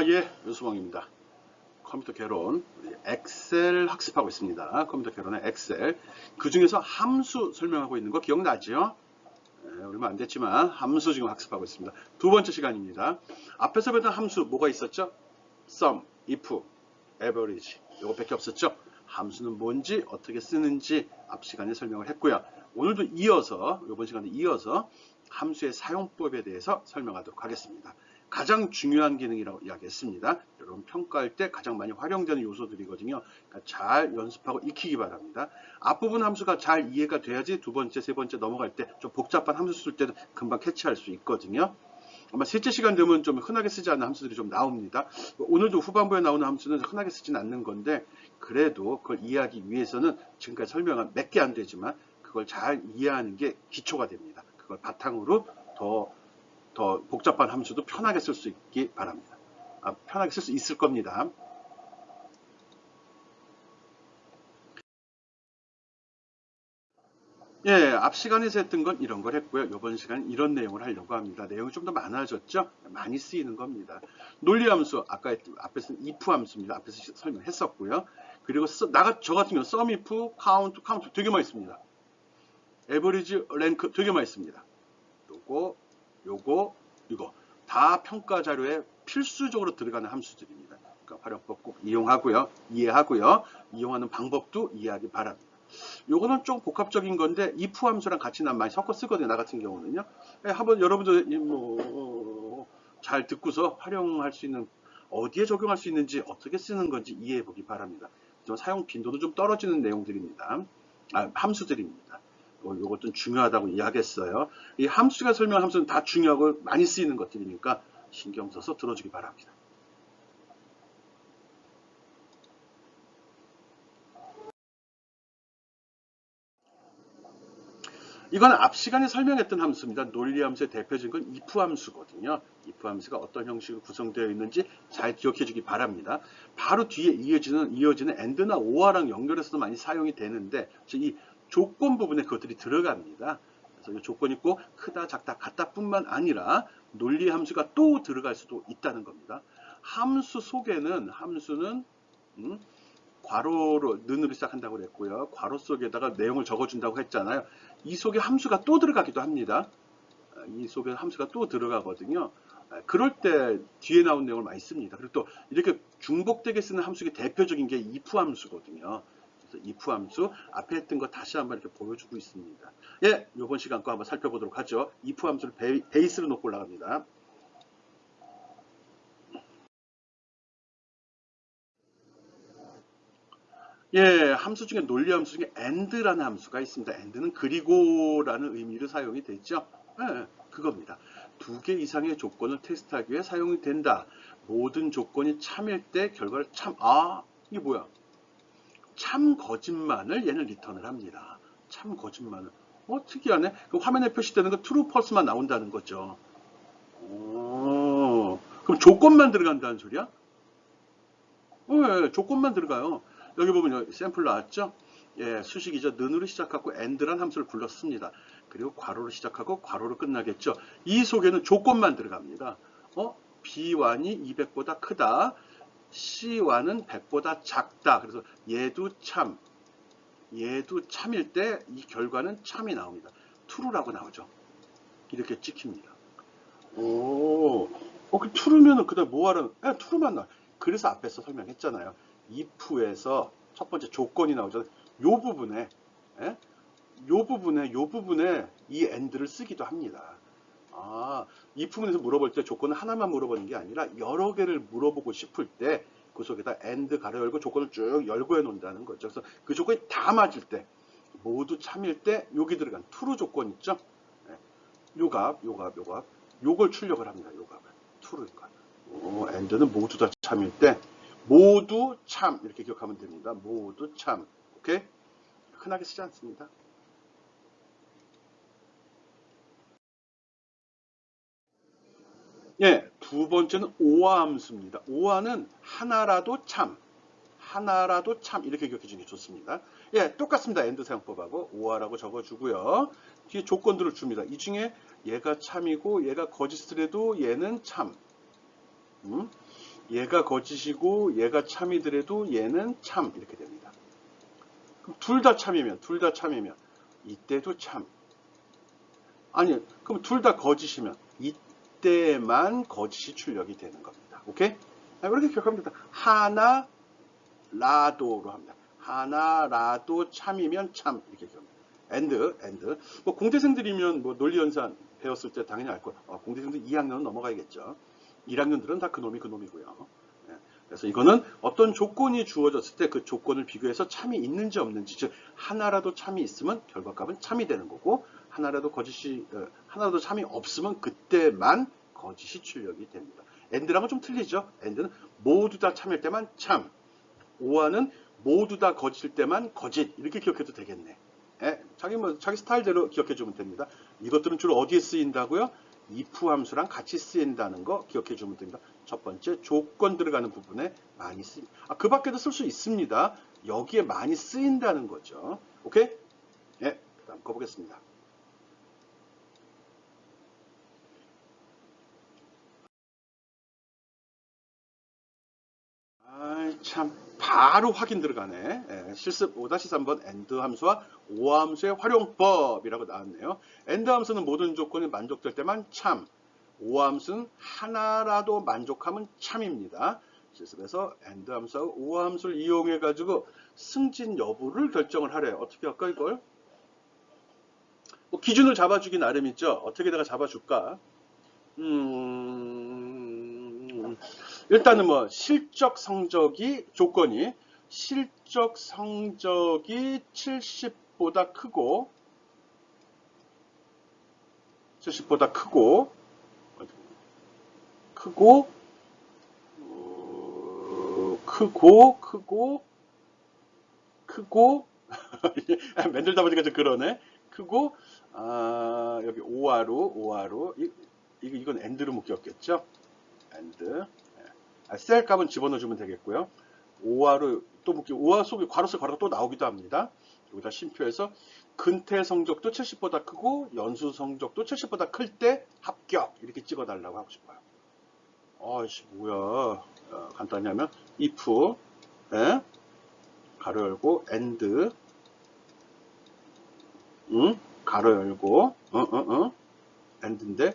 예, 유수봉입니다. 컴퓨터 개론, 우리 엑셀 학습하고 있습니다. 컴퓨터 개론의 엑셀. 그 중에서 함수 설명하고 있는 거 기억나죠? 얼마 안 됐지만 함수 지금 학습하고 있습니다. 두 번째 시간입니다. 앞에서 배웠던 함수 뭐가 있었죠? sum, if, average. 요거밖에 없었죠? 함수는 뭔지, 어떻게 쓰는지 앞 시간에 설명을 했고요. 오늘도 이어서, 이번 시간에 이어서 함수의 사용법에 대해서 설명하도록 하겠습니다. 가장 중요한 기능이라고 이야기했습니다. 여러분 평가할 때 가장 많이 활용되는 요소들이거든요. 그러니까 잘 연습하고 익히기 바랍니다. 앞부분 함수가 잘 이해가 돼야지 두 번째, 세 번째 넘어갈 때 좀 복잡한 함수 쓸 때도 금방 캐치할 수 있거든요. 아마 셋째 시간 되면 좀 흔하게 쓰지 않는 함수들이 좀 나옵니다. 오늘도 후반부에 나오는 함수는 흔하게 쓰지는 않는 건데 그래도 그걸 이해하기 위해서는 지금까지 설명한 몇 개 안 되지만 그걸 잘 이해하는 게 기초가 됩니다. 그걸 바탕으로 더 복잡한 함수도 편하게 쓸 수 있기 바랍니다. 편하게 쓸 수 있을 겁니다. 앞 시간에서 했던 건 이런 걸 했고요. 이번 시간은 이런 내용을 하려고 합니다. 내용이 좀 더 많아졌죠? 많이 쓰이는 겁니다. 논리함수, 아까 앞에서는 if 함수입니다. 앞에서 설명했었고요. 그리고 저 같은 경우는 sum, if, count 되게 많이 씁니다. average, rank 되게 많이 씁니다. 요거 이거 다 평가 자료에 필수적으로 들어가는 함수들입니다. 그러니까 활용법 꼭 이용하고요. 이해하고요. 이용하는 방법도 이해하기 바랍니다. 요거는 좀 복합적인 건데 if 함수랑 같이 난 많이 섞어 쓰거든요. 나 같은 경우는요. 한번 여러분들 잘 듣고서 활용할 수 있는 어디에 적용할 수 있는지 어떻게 쓰는 건지 이해해 보기 바랍니다. 좀 사용 빈도도 좀 떨어지는 내용들입니다. 함수들입니다. 요것도 중요하다고 이야기했어요. 이 함수가 설명한 함수는 다 중요하고 많이 쓰이는 것들이니까 신경 써서 들어주기 바랍니다. 이건 앞 시간에 설명했던 함수입니다. 논리함수의 대표적인 건 if 함수거든요. if 함수가 어떤 형식으로 구성되어 있는지 잘 기억해 주기 바랍니다. 바로 뒤에 이어지는 and나 or랑 연결해서도 많이 사용이 되는데 이 조건 부분에 그것들이 들어갑니다. 그래서 이 조건이 꼭 크다, 작다, 같다 뿐만 아니라 논리 함수가 또 들어갈 수도 있다는 겁니다. 함수는 괄호로 는으로 시작한다고 그랬고요. 괄호 속에다가 내용을 적어준다고 했잖아요. 이 속에 함수가 또 들어가기도 합니다. 이 속에 함수가 또 들어가거든요. 그럴 때 뒤에 나온 내용을 많이 씁니다. 그리고 또 이렇게 중복되게 쓰는 함수의 대표적인 게 if 함수거든요. 그래서 if 함수 앞에 했던 거 다시 한번 이렇게 보여주고 있습니다. 이번 시간 거 한번 살펴보도록 하죠. if 함수를 베이스로 놓고 올라갑니다. 함수 중에 논리 함수 중에 and라는 함수가 있습니다. and는 그리고라는 의미로 사용이 되죠. 그겁니다. 두 개 이상의 조건을 테스트하기 위해 사용이 된다. 모든 조건이 참일 때 결과를 이게 뭐야? 참 거짓말을 얘는 리턴을 합니다. 참 거짓말을. 특이하네. 그 화면에 표시되는 거 true, false만 나온다는 거죠. 그럼 조건만 들어간다는 소리야? 조건만 들어가요. 여기 보면 샘플 나왔죠? 수식이죠. 는으로 시작하고 and란 함수를 불렀습니다. 그리고 괄호로 시작하고 괄호로 끝나겠죠. 이 속에는 조건만 들어갑니다. B1이 200보다 크다. C1은 100보다 작다. 그래서 얘도 참일 때 이 결과는 참이 나옵니다. true라고 나오죠. 이렇게 찍힙니다. 그 true면은 그다음 뭐 하라는? true만 나. 그래서 앞에서 설명했잖아요. if에서 첫 번째 조건이 나오잖아요. 요 부분에, 예? 요 부분에 이 and를 쓰기도 합니다. 이 부분에서 물어볼 때 조건을 하나만 물어보는 게 아니라 여러 개를 물어보고 싶을 때 그 속에다 and 가로 열고 조건을 쭉 열고 해 놓는다는 거죠. 그래서 그 조건이 다 맞을 때, 모두 참일 때 여기 들어간 true 조건 있죠? 요 값, 요걸 출력을 합니다. 요 값을. true니까. and는 모두 다 참일 때 모두 참 이렇게 기억하면 됩니다. 모두 참. 오케이? 흔하게 쓰지 않습니다. 두 번째는 오화 함수입니다. 오화는 하나라도 참 이렇게 기억해 주는 게 좋습니다. 똑같습니다. and 사용법하고 오화라고 적어주고요. 뒤에 조건들을 줍니다. 이 중에 얘가 참이고 얘가 거짓이라도 얘는 참. 얘가 거짓이고 얘가 참이더라도 얘는 참 이렇게 됩니다. 그럼 둘 다 참이면 이때도 참. 아니, 그럼 둘 다 거짓이면 이때만 거짓이 출력이 되는 겁니다. 오케이? 이렇게 기억하면 됩니다. 하나라도로 합니다. 하나라도 참이면 참 이렇게 기억합니다. and 뭐 공대생들이면 뭐 논리연산 배웠을 때 당연히 알 거예요. 공대생들 2학년은 넘어가야겠죠. 1학년들은 다 그놈이고요. 그래서 이거는 어떤 조건이 주어졌을 때 그 조건을 비교해서 참이 있는지 없는지, 즉 하나라도 참이 있으면 결과값은 참이 되는 거고 하나라도 참이 없으면 그때만 거짓이 출력이 됩니다. and랑은 좀 틀리죠. and는 모두 다 참일 때만 참, or는 모두 다 거짓일 때만 거짓 이렇게 기억해도 되겠네. 자기 스타일대로 기억해 주면 됩니다. 이것들은 주로 어디에 쓰인다고요? if 함수랑 같이 쓰인다는 거 기억해 주면 됩니다. 첫 번째 조건 들어가는 부분에 많이 쓰입니다. 그 밖에도 쓸 수 있습니다. 여기에 많이 쓰인다는 거죠. 오케이? 그 다음 거 보겠습니다. 참 바로 확인 들어가네. 실습 5-3번 and 함수와 or 함수의 활용법이라고 나왔네요. and 함수는 모든 조건이 만족될 때만 참, or 함수는 하나라도 만족하면 참입니다. 실습에서 and 함수와 or 함수를 이용해 가지고 승진 여부를 결정을 하래요. 어떻게 할까 이걸? 뭐 기준을 잡아주기 나름이죠. 어떻게다가 잡아줄까? 일단은 뭐 실적 성적이 조건이 실적 성적이 70보다 크고 만들다 보니까 좀 그러네. 크고 여기 오하로 이건 and로 묶였겠죠. and 셀 값은 집어넣어주면 되겠고요. 오하로 또 묶이고 오하 속에 괄호서 괄호가 또 나오기도 합니다. 여기다 쉼표해서 근태 성적도 70보다 크고 연수 성적도 70보다 클 때 합격 이렇게 찍어달라고 하고 싶어요. 아이씨 뭐야. 간단히 하면 if 가로 열고 and 가로 열고 and인데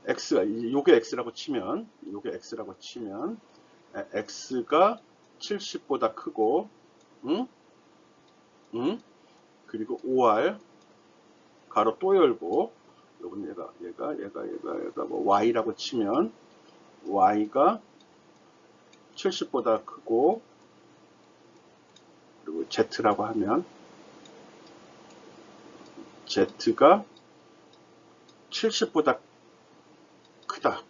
x가 요게 x라고 치면 x가 70보다 크고 그리고 5r 가로 또 열고 요건 얘가 뭐 y라고 치면 y가 70보다 크고 그리고 z라고 하면 z가 70보다 크다.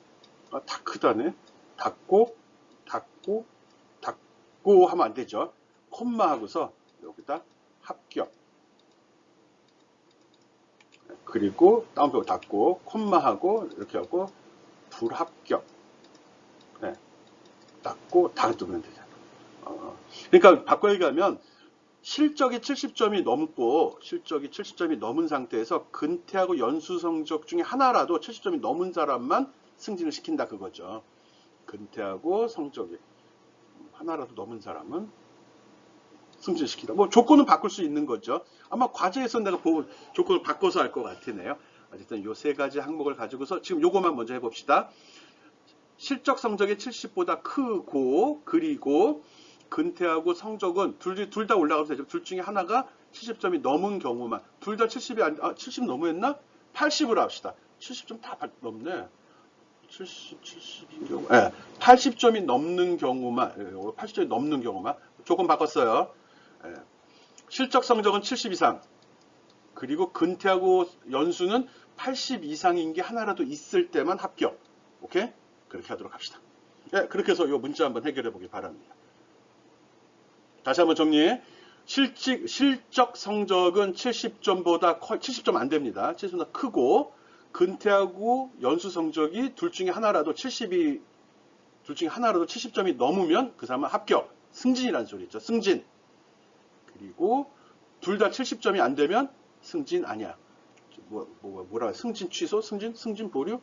다 크다네. 닫고 하면 안 되죠. 콤마 하고서 여기다 합격. 그리고 다운표 닫고 콤마 하고 이렇게 하고 불합격. 닫고 다 두면 되잖아. 그러니까 바꿔 얘기하면 실적이 70점이 넘은 상태에서 근태하고 연수 성적 중에 하나라도 70점이 넘은 사람만 승진을 시킨다 그거죠. 근태하고 성적이 하나라도 넘은 사람은 승진시킨다. 뭐 조건은 바꿀 수 있는 거죠. 아마 과제에서 내가 보고 조건을 바꿔서 할 것 같으네요. 어쨌든 요 세 가지 항목을 가지고서 지금 요거만 먼저 해봅시다. 실적 성적이 70보다 크고 그리고 근태하고 성적은 둘 다 올라가면 되죠. 둘 중에 하나가 70점이 넘은 경우만 둘 다 70 너무했나? 80으로 합시다. 70점 다 넘네. 70인 경우 80점이 넘는 경우만 조건 바꿨어요. 실적 성적은 70 이상 그리고 근태하고 연수는 80 이상인 게 하나라도 있을 때만 합격. 오케이? 그렇게 하도록 합시다. 그렇게 해서 이 문자 한번 해결해 보길 바랍니다. 다시 한번 정리해. 실적 성적은 70점 안 됩니다. 70점 크고 근태하고 연수 성적이 둘 중에 하나라도 70점이 넘으면 그 사람은 합격. 승진이라는 소리 있죠. 승진. 그리고 둘 다 70점이 안 되면 승진 아니야. 뭐라 승진 취소, 승진 보류,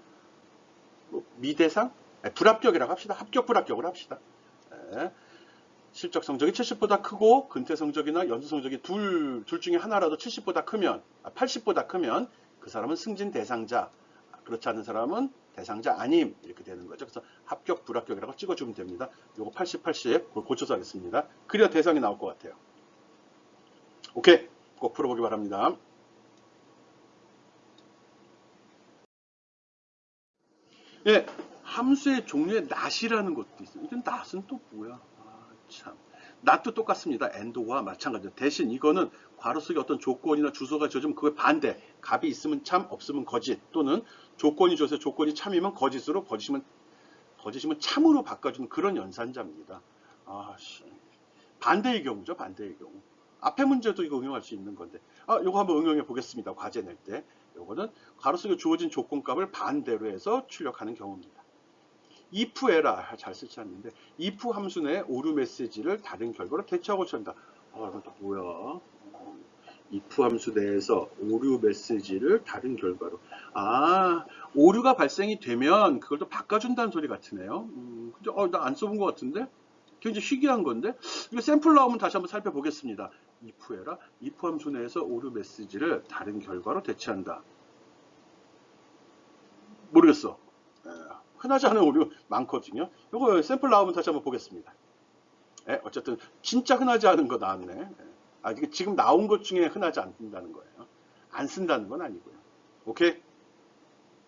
미대상, 불합격이라고 합시다. 합격 불합격을 합시다. 예. 실적 성적이 70보다 크고 근태 성적이나 연수 성적이 둘 중에 하나라도 70보다 크면 80보다 크면 그 사람은 승진 대상자, 그렇지 않은 사람은 대상자 아님, 이렇게 되는 거죠. 그래서 합격 불합격이라고 찍어주면 됩니다. 요거 80, 80 고쳐서 하겠습니다. 그래야 대상이 나올 것 같아요. 오케이, 꼭 풀어보기 바랍니다. 예, 함수의 종류에 not이라는 것도 있어요. 이건 not은 또 뭐야? 아, 참. not도 똑같습니다. and와 마찬가지죠. 대신 이거는 괄호 속에 어떤 조건이나 주소가 져주면 그걸 반대. 값이 있으면 참, 없으면 거짓. 또는 조건이 줘서 조건이 참이면 거짓으로, 거짓이면 참으로 바꿔주는 그런 연산자입니다. 아, 씨. 반대의 경우죠. 반대의 경우. 앞에 문제도 이거 응용할 수 있는 건데. 요거 한번 응용해 보겠습니다. 과제 낼 때. 요거는 괄호 속에 주어진 조건값을 반대로 해서 출력하는 경우입니다. if 에라 잘 쓰지 않는데 if 함수 내 오류 메시지를 다른 결과로 대체하고 처한다. 이건 또 뭐야? if 함수 내에서 오류 메시지를 다른 결과로. 오류가 발생이 되면 그걸 또 바꿔준다는 소리 같으네요. 근데 나 안 써본 것 같은데? 굉장히 희귀한 건데? 이거 샘플 나오면 다시 한번 살펴보겠습니다. if 에라 if 함수 내에서 오류 메시지를 다른 결과로 대체한다. 모르겠어. 흔하지 않은 오류 많거든요. 이거 샘플 나오면 다시 한번 보겠습니다. 어쨌든 진짜 흔하지 않은 거 나왔네. 이게 지금 나온 것 중에 흔하지 않는다는 거예요. 안 쓴다는 건 아니고요. 오케이?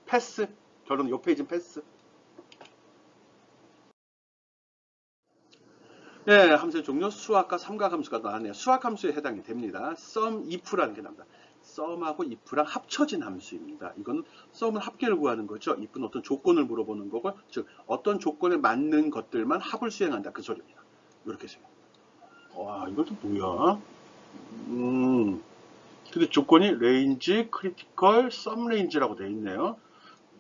패스. 결론 요 페이지는 패스. 함수의 종류 수학과 삼각함수가 나왔네요. 수학함수에 해당이 됩니다. sum if라는 게 나옵니다. sum하고 if랑 합쳐진 함수입니다. 이건 sum은 합계를 구하는 거죠. if는 어떤 조건을 물어보는 거고, 즉 어떤 조건에 맞는 것들만 합을 수행한다, 그 소리입니다. 이렇게 생각. 와, 이것도 뭐야? 근데 조건이 range, critical, sum range라고 되어 있네요.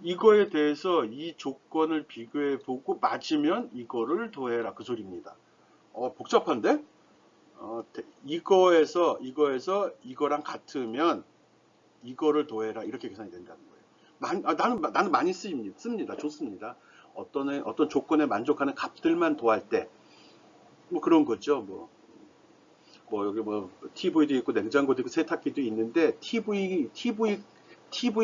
이거에 대해서 이 조건을 비교해 보고 맞으면 이거를 더해라, 그 소리입니다. 복잡한데? 이거에서 이거랑 같으면 이거를 더해라, 이렇게 계산이 된다는 거예요. 나는 많이 씁니다. 좋습니다. 어떤 조건에 만족하는 값들만 더할 때, 뭐 그런 거죠. 여기 TV도 있고 냉장고도 있고 세탁기도 있는데 TV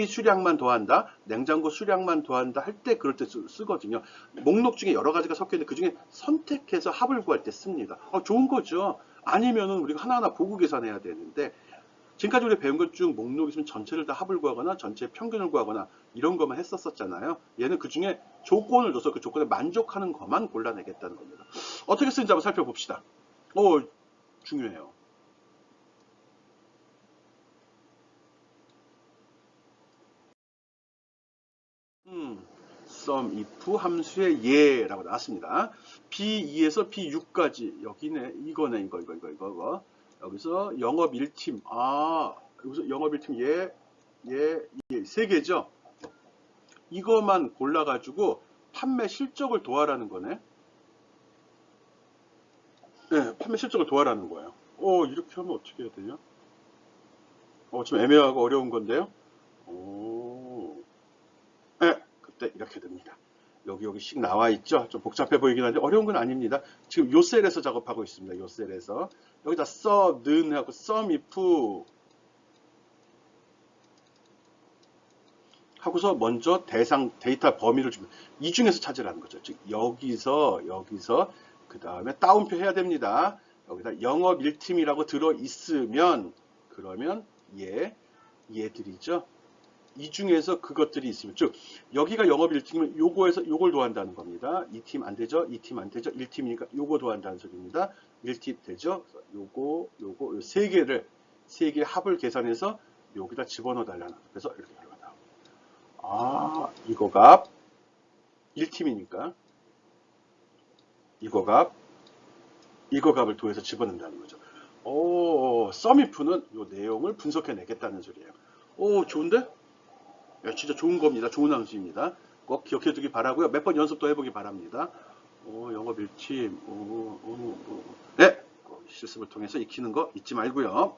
수량만 더한다, 냉장고 수량만 더한다 할 때 그럴 때 쓰거든요. 목록 중에 여러 가지가 섞여 있는데 그 중에 선택해서 합을 구할 때 씁니다. 좋은 거죠. 아니면은 우리가 하나하나 보고 계산해야 되는데, 지금까지 우리 배운 것 중 목록 있으면 전체를 다 합을 구하거나 전체 평균을 구하거나 이런 것만 했었잖아요. 얘는 그 중에 조건을 줘서 그 조건에 만족하는 것만 골라내겠다는 겁니다. 어떻게 쓰는지 한번 살펴봅시다. 중요해요. sum if 함수의 예라고 나왔습니다. B2에서 B6까지 여기네. 이거네. 이거. 여기서 영업 1팀. 여기서 영업 1팀 세 개죠. 이거만 골라가지고 판매 실적을 도하라는 거네. 네, 판매 실적을 도하라는 거예요. 이렇게 하면 어떻게 해야 되냐? 좀 애매하고 어려운 건데요. 그때 이렇게 됩니다. 여기씩 나와 있죠. 좀 복잡해 보이긴 한데 어려운 건 아닙니다. 지금 요 셀에서 작업하고 있습니다. 요 셀에서 여기다 는 하고 sum if 하고서 먼저 데이터 범위를 주면 이 중에서 찾으라는 거죠. 즉 여기서 그 다음에 따옴표 해야 됩니다. 여기다 영업 1팀이라고 들어 있으면 그러면 얘들이죠. 이 중에서 그것들이 있으면, 즉 여기가 영업 1팀이면 요거에서 요걸 도한다는 겁니다. 이 팀 안 되죠? 이 팀 안 되죠? 1팀이니까 요거 도한다는 소리입니다. 1팀 되죠? 요거 세 개의 합을 계산해서 여기다 집어넣어 달라는. 그래서 이렇게 결과가 나옵니다. 이거 값 1팀이니까 이거 값을 도해서 집어넣는다는 거죠. 썸이프는 요 내용을 분석해 내겠다는 소리예요. 좋은데? 진짜 좋은 겁니다. 좋은 함수입니다. 꼭 기억해 두기 바라고요. 몇 번 연습도 해보기 바랍니다. 영업 1팀. 네, 실습을 통해서 익히는 거 잊지 말고요.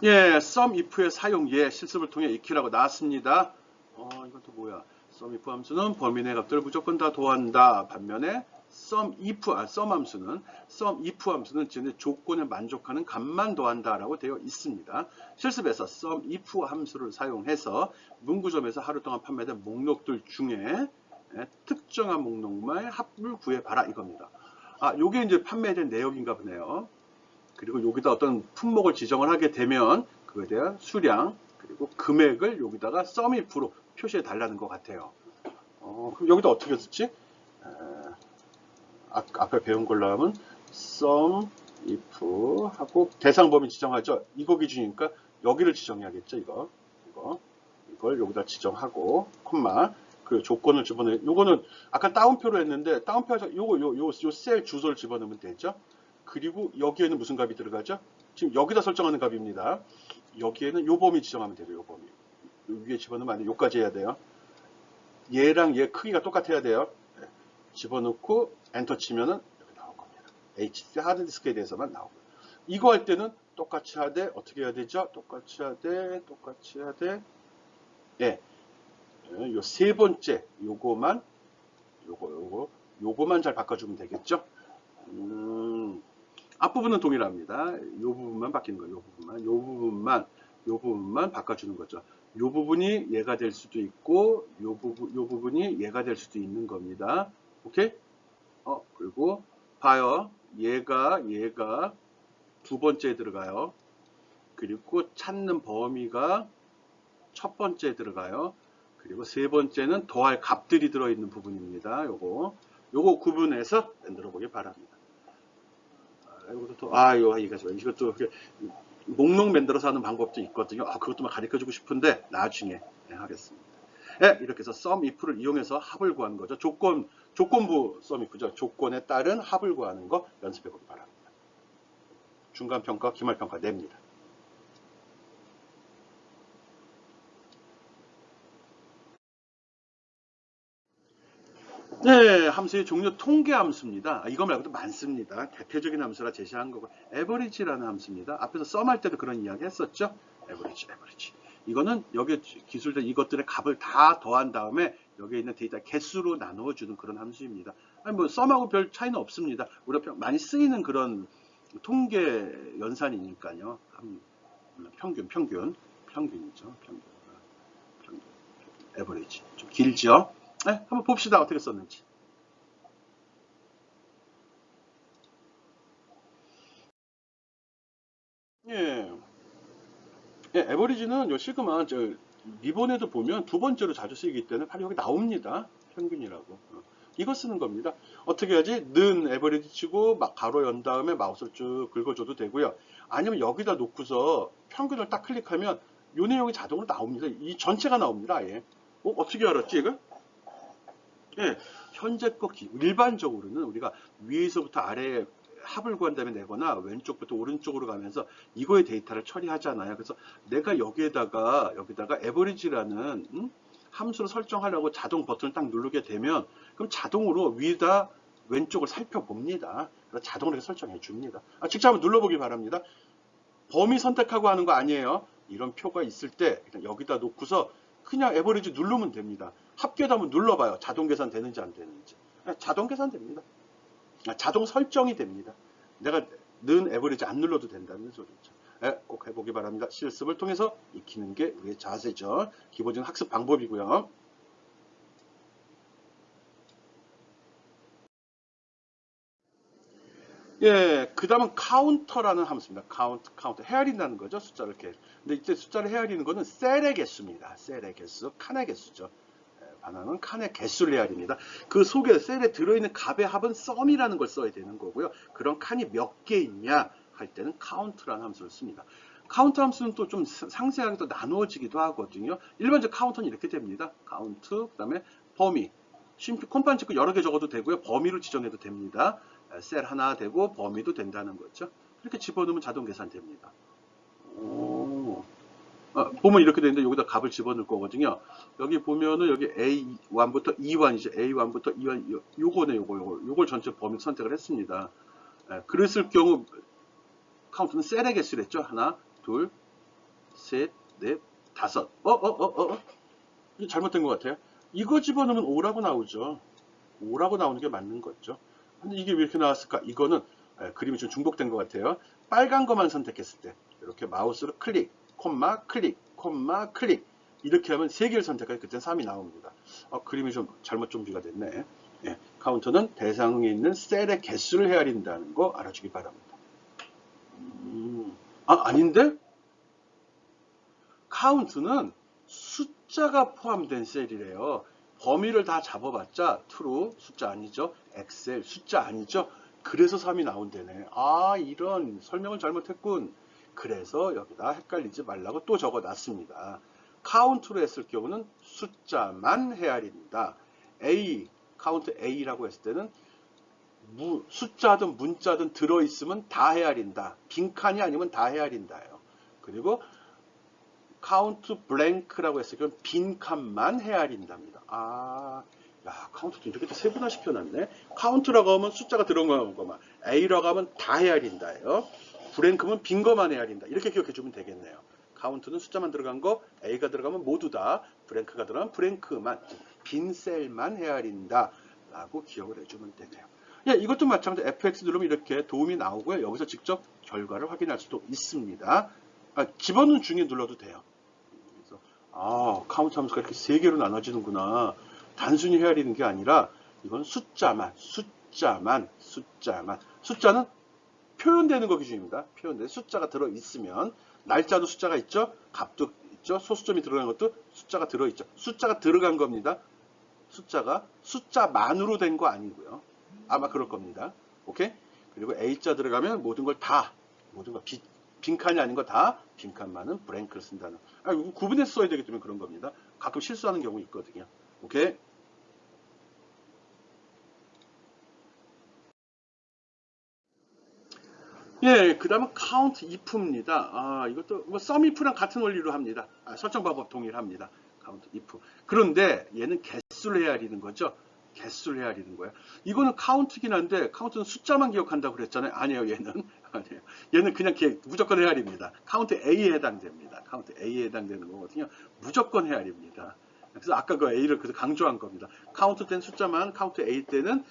예, sum if의 사용 예 실습을 통해 익히라고 나왔습니다. 이건 또 뭐야? sum if 함수는 범위 내 값들을 무조건 다 더한다. 반면에 sum if 함수는 지금 조건에 만족하는 값만 더한다라고 되어 있습니다. 실습에서 sum if 함수를 사용해서 문구점에서 하루 동안 판매된 목록들 중에 특정한 목록만의 합을 구해봐라 이겁니다. 요게 이제 판매된 내역인가 보네요. 그리고 여기다 어떤 품목을 지정을 하게 되면 그거에 대한 수량 그리고 금액을 여기다가 sum if로 표시해 달라는 것 같아요. 그럼 여기다 어떻게 썼지? 앞에 배운 걸로 하면 sum if 하고 대상 범위 지정하죠. 이거 기준이니까 여기를 지정해야겠죠. 이걸 여기다 지정하고 콤마 그 조건을 집어넣어요. 요거는 아까 따옴표로 했는데 따옴표에서 요 셀 주소를 집어넣으면 되죠. 그리고 여기에는 무슨 값이 들어가죠? 지금 여기다 설정하는 값입니다. 여기에는 요 범위 지정하면 돼요. 요 범위. 요 위에 집어넣으면 안 돼요. 요까지 해야 돼요. 얘랑 얘 크기가 똑같아야 돼요. 집어넣고 엔터 치면은 여기 나올 겁니다. HDD 하드디스크에 대해서만 나오고. 이거 할 때는 똑같이 하되 어떻게 해야 되죠? 똑같이 하되 예. 요 세 번째 요거만 잘 바꿔주면 되겠죠? 앞부분은 동일합니다. 이 부분만 바뀌는 거예요. 이 부분만 바꿔주는 거죠. 이 부분이 얘가 될 수도 있고, 이 부분이 얘가 될 수도 있는 겁니다. 오케이? 그리고 봐요. 얘가 두 번째에 들어가요. 그리고 찾는 범위가 첫 번째에 들어가요. 그리고 세 번째는 더할 값들이 들어있는 부분입니다. 요거 구분해서 만들어 보기 바랍니다. 이것도 목록 만들어서 하는 방법도 있거든요. 그것도 가르쳐 주고 싶은데 나중에 하겠습니다. 이렇게 해서 sum if를 이용해서 합을 구하는 거죠. 조건부 sum if죠. 조건에 따른 합을 구하는 거 연습해 보기 바랍니다. 중간평가, 기말평가 냅니다. 네, 함수의 종류 통계 함수입니다. 이거 말고도 많습니다. 대표적인 함수라 제시한 거고 average라는 함수입니다. 앞에서 sum 할 때도 그런 이야기 했었죠. average. 이거는 여기 기술된 이것들의 값을 다 더한 다음에 여기에 있는 데이터 개수로 나누어주는 그런 함수입니다. 뭐 sum하고 별 차이는 없습니다. 우리가 많이 쓰이는 그런 통계 연산이니까요. 평균이죠. 평균. average. 좀 길죠? 한번 봅시다. 어떻게 썼는지. 에버리지는 요 시그마 리본에도 보면 두 번째로 자주 쓰이기 때문에 바로 여기 나옵니다. 평균이라고. 이거 쓰는 겁니다. 어떻게 하지? 는 에버리지 치고 막 가로 연 다음에 마우스를 쭉 긁어줘도 되고요. 아니면 여기다 놓고서 평균을 딱 클릭하면 요 내용이 자동으로 나옵니다. 이 전체가 나옵니다. 아예. 어떻게 알았지 이거? 현재 거 일반적으로는 우리가 위에서부터 아래에 합을 구한 다음에 내거나 왼쪽부터 오른쪽으로 가면서 이거의 데이터를 처리하잖아요. 그래서 내가 여기다가 average라는 함수를 설정하려고 자동 버튼을 딱 누르게 되면 그럼 자동으로 위에다 왼쪽을 살펴봅니다. 그래서 자동으로 이렇게 설정해 줍니다. 직접 한번 눌러보기 바랍니다. 범위 선택하고 하는 거 아니에요. 이런 표가 있을 때 여기다 놓고서 그냥 에버리지 누르면 됩니다. 합계도 한번 눌러봐요. 자동 계산 되는지 안 되는지. 자동 계산 됩니다. 자동 설정이 됩니다. 내가 는 에버리지 안 눌러도 된다는 소리죠. 꼭 해보기 바랍니다. 실습을 통해서 익히는 게 우리의 자세죠. 기본적인 학습 방법이고요. 그 다음은 카운터라는 함수입니다. 카운터. 헤아린다는 거죠. 숫자를 이렇게. 근데 이때 숫자를 헤아리는 거는 셀의 개수입니다. 셀의 개수, 칸의 개수죠. 반항은 칸의 개수를 헤아립니다. 그 속에 셀에 들어있는 값의 합은 썸이라는 걸 써야 되는 거고요. 그런 칸이 몇 개 있냐 할 때는 카운트라는 함수를 씁니다. 카운트 함수는 또 좀 상세하게 또 나누어지기도 하거든요. 일반적 카운터는 이렇게 됩니다. 카운트, 그 다음에 범위. 콤판 찍고 여러 개 적어도 되고요. 범위로 지정해도 됩니다. 셀 하나 되고 범위도 된다는 거죠. 이렇게 집어넣으면 자동 계산됩니다. 보면 이렇게 되는데 여기다 값을 집어넣을 거거든요. 여기 보면은 여기 A1부터 E1이죠. A1부터 E1 요거네 요걸 전체 범위 선택을 했습니다. 그랬을 경우 카운트는 셀의 개수를 했죠. 하나, 둘, 셋, 넷, 다섯. 이거 잘못된 것 같아요. 이거 집어넣으면 5라고 나오죠. 5라고 나오는 게 맞는 거죠. 근데 이게 왜 이렇게 나왔을까? 이거는 그림이 좀 중복된 것 같아요. 빨간 것만 선택했을 때 이렇게 마우스로 클릭, 콤마, 클릭, 콤마, 클릭 이렇게 하면 3개를 선택하면 그때 3이 나옵니다. 그림이 좀 잘못 준비가 됐네. 예, 카운터는 대상에 있는 셀의 개수를 헤아린다는 거 알아주기 바랍니다. 아닌데? 카운트는 숫자가 포함된 셀이래요. 범위를 다 잡아봤자 true 숫자 아니죠? 엑셀 숫자 아니죠? 그래서 3이 나온다네. 이런 설명을 잘못했군. 그래서 여기다 헷갈리지 말라고 또 적어놨습니다. 카운트로 했을 경우는 숫자만 헤아린다. 카운트 A라고 했을 때는 숫자든 문자든 들어있으면 다 헤아린다. 빈칸이 아니면 다 헤아린다요. 그리고 카운트 블랭크라고 했을 경우 빈칸만 헤아린답니다. 카운트도 이렇게 세분화 시켜놨네. 카운트라고 하면 숫자가 들어간 것만, A라고 하면 다 헤아린다예요. 블랭크면 빈 것만 헤아린다. 이렇게 기억해 주면 되겠네요. 카운트는 숫자만 들어간 거, A가 들어가면 모두 다, 블랭크가 들어가면 블랭크만, 빈 셀만 헤아린다 라고 기억을 해주면 되네요. 이것도 마찬가지로 FX 누르면 이렇게 도움이 나오고요. 여기서 직접 결과를 확인할 수도 있습니다. 집어넣은 중에 눌러도 돼요. 그래서 카운트 함수가 이렇게 3개로 나눠지는구나. 단순히 헤아리는 게 아니라 이건 숫자만. 숫자는 표현되는 거 기준입니다. 표현되는 숫자가 들어있으면 날짜도 숫자가 있죠. 값도 있죠. 소수점이 들어간 것도 숫자가 들어있죠. 숫자가 들어간 겁니다. 숫자만으로 된 거 아니고요. 아마 그럴 겁니다. 오케이? 그리고 A자 들어가면 모든 걸 빈칸이 아닌 거 다, 빈칸만은 블랭크를 쓴다는. 구분해서 써야 되기 때문에 그런 겁니다. 가끔 실수하는 경우 있거든요. 오케이? 그 다음은 count if입니다. 이것도 뭐 sum if랑 같은 원리로 합니다. 설정 방법 동일합니다. count if. 그런데 얘는 개수를 헤아리는 거죠. 개수를 헤아리는 거예요. 이거는 count이긴 한데 count는 숫자만 기억한다고 그랬잖아요. 아니에요, 얘는. 아니에요. 얘는 그냥 무조건 헤아립니다. count A에 해당됩니다. count A에 해당되는 거거든요. 무조건 헤아립니다. 그래서 아까 그 A를 그래서 강조한 겁니다. count 된 숫자만 count A 때는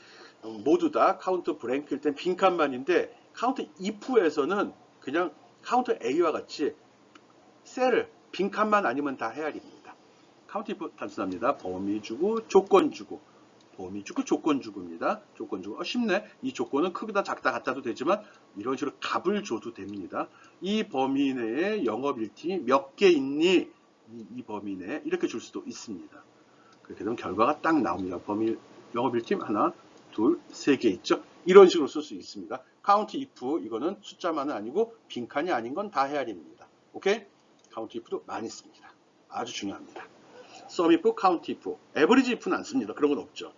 모두 다 count blank일 땐 빈칸만인데 count if에서는 그냥 count A와 같이 셀을 빈칸만 아니면 다 헤아립니다. count if 단순합니다. 범위 주고 조건 주고 범위 주고 조건 주고입니다. 조건 주고 쉽네. 이 조건은 크다 작다 같다도 되지만 이런 식으로 값을 줘도 됩니다. 이 범위 내에 영업 일팀이 몇 개 있니? 이 범위 내에 이렇게 줄 수도 있습니다. 그렇게 되면 결과가 딱 나옵니다. 범위 영업 일팀 하나, 둘, 3개 있죠. 이런 식으로 쓸 수 있습니다. count if 이거는 숫자만은 아니고 빈칸이 아닌 건 다 헤아립니다. 오케이? count if도 많이 씁니다. 아주 중요합니다. sum if, count if, average if는 안 씁니다. 그런 건 없죠.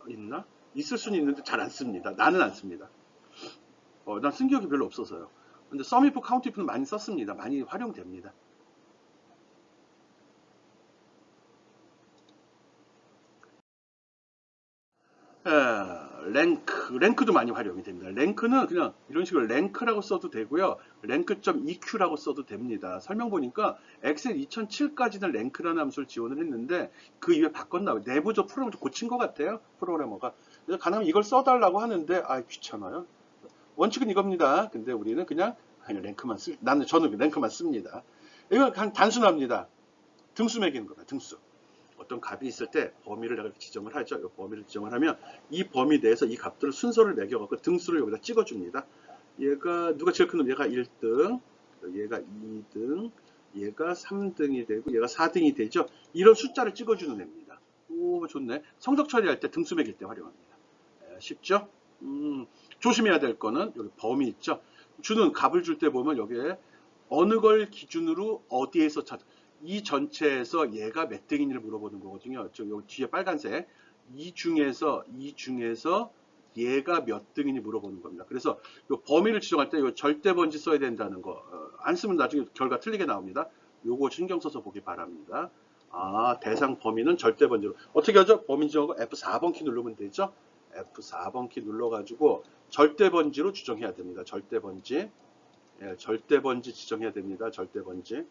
있나? 있을 수는 있는데 잘 안 씁니다. 나는 안 씁니다. 난 쓴 기억이 별로 없어서요. 근데 sum if, count if는 많이 썼습니다. 많이 활용됩니다. 랭크도 많이 활용이 됩니다. 랭크는 그냥 이런 식으로 랭크라고 써도 되고요. 랭크.eq라고 써도 됩니다. 설명 보니까 엑셀 2007까지는 랭크라는 함수를 지원을 했는데 그 이후에 바꿨나 봐요. 내부적 프로그램을 좀 고친 것 같아요. 프로그래머가. 그래서 가능하면 이걸 써달라고 하는데 귀찮아요. 원칙은 이겁니다. 근데 우리는 그냥 랭크만 저는 랭크만 씁니다. 이거 단순합니다. 등수 매기는 겁니다. 등수. 어떤 값이 있을 때 범위를 내가 지정을 하죠. 이 범위를 지정을 하면 이 범위 내에서 이 값들을 순서를 매겨갖고 등수를 여기다 찍어줍니다. 얘가 누가 제일 큰 놈? 얘가 1등, 얘가 2등, 얘가 3등이 되고 얘가 4등이 되죠. 이런 숫자를 찍어주는 애입니다. 오, 좋네. 성적 처리할 때 등수 매길 때 활용합니다. 쉽죠? 조심해야 될 거는 여기 범위 있죠. 주는 값을 줄 때 보면 여기에 어느 걸 기준으로 어디에서 이 전체에서 얘가 몇 등인지를 물어보는 거거든요. 여기 뒤에 빨간색. 이 중에서 얘가 몇 등인지 물어보는 겁니다. 그래서 이 범위를 지정할 때 이 절대 번지 써야 된다는 거. 안 쓰면 나중에 결과 틀리게 나옵니다. 요거 신경 써서 보기 바랍니다. 대상 범위는 절대 번지로. 어떻게 하죠? 범위 지정하고 F4번 키 누르면 되죠? F4번 키 눌러가지고 절대 번지로 주정해야 됩니다. 절대 번지. 예, 절대 번지 지정해야 됩니다. 절대 번지.